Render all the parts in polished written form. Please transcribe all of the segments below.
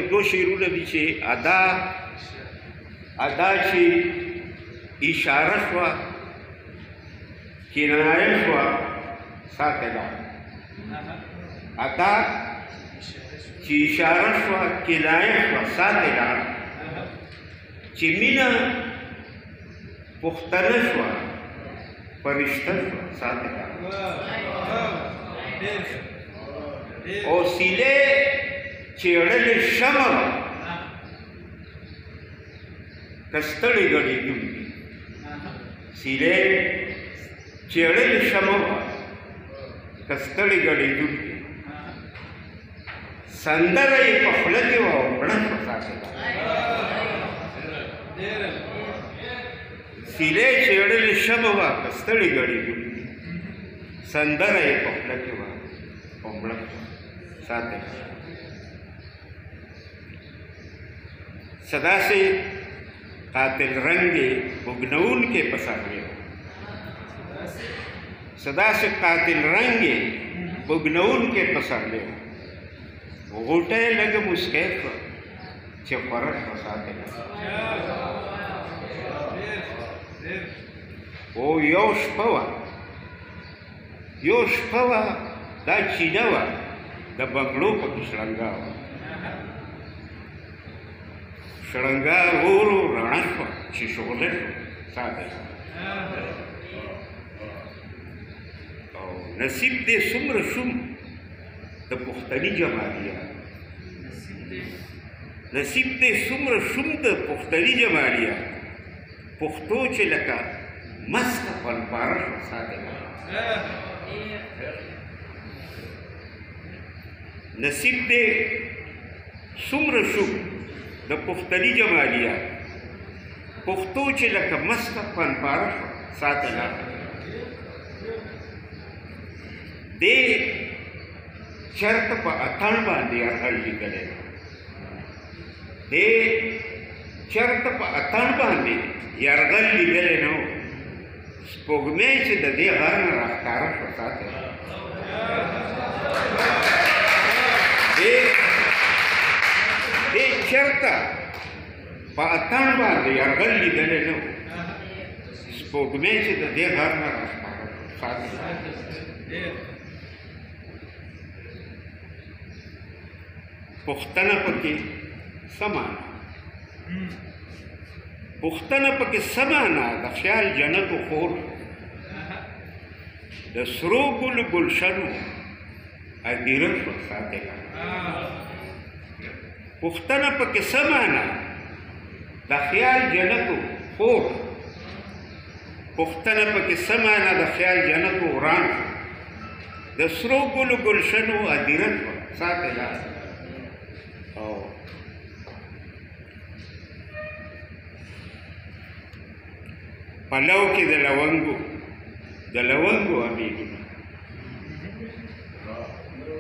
دو شعرونه دي چې ادا چې اشاره شوه کنایه شوه ساته ده ادا چې اشاره شوه کنایه شوه ساته ده چې مینه پختنه شوه فرشته شوه ساته ده او سیلې چېړلې شمه وه که ستړې ګډېدونکې سیلې چېړلې شمه وه که ستړې ګډېدونکې سندره یې په خوله کې وه او مړه شوه ساتې ده سیلې چېړلې شمه وه که ستړې ګډېدونکې سندره یې په خوله کې وه او مړه شوه ساتې ده صدا سے قاتل رنگے بگنون کے پسرلے صدا سے قاتل رنگے بگنون کے پسرلے غوٹے لگ مسکیف چھ فرش وساتے او یوش پوا دا چینوا دا بنگلو پا کشلنگاوا شړنګا ورو رڼا شوه چې شغله شوه ساده او نصیب دې څومره شوم د پښتني جمالیا نصیب دې څومره شوم د پښتني جمالیا پښتو چې لکه مسته پنپاره شوه ساده نصیب دې څومره شوم د پښتني جمالیا پښتو چې لکه مسته پنپاره شوه ساتله دې چرته په اتڼ باندې یرغل لیکلی دې چرته په اتڼ باندې یرغل لیکلی نه و سپوږمۍ چې د دې غر نه راښکاره شوه ساتله دې چرته په اتڼ باندې یرغل لیدلی نه و سپوږمۍ چې د دې غر نه راښکاره ساتله پوښتنه پکې څه معنا پوښتنه پکې څه معنا د خیال جنت و خور د سرو ګلو ګلشنو هدیره شوه ساتله پوښتنه پکې څه معنا د خیال جنت و خور پوښتنه پکې څه معنا د خیال جنت و وران د سرو ګلو ګلشنو هدیره شوه ساتله او پلو کې د لونګو امیدونه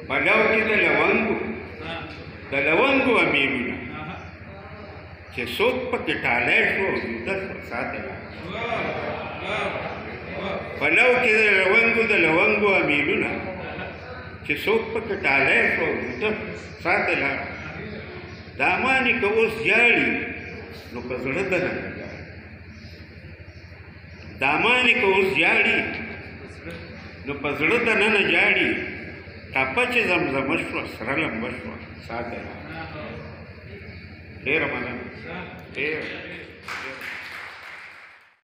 پلو کې د لونګو امیدونه چې څوک پکې ټالی شو او ویده شوه ساتله پلو کې د لونګو امیدونه چې څوک پکې ټالی شو او ویده ساتله دامانې که اوس جاړي نو په زړه دننه جاړي دامانې که اوس جاړي نو په زړه دننه جاړي ټپه چې زمزمه شوه سره لمبه شوه ساتله ډېره مننه ډېره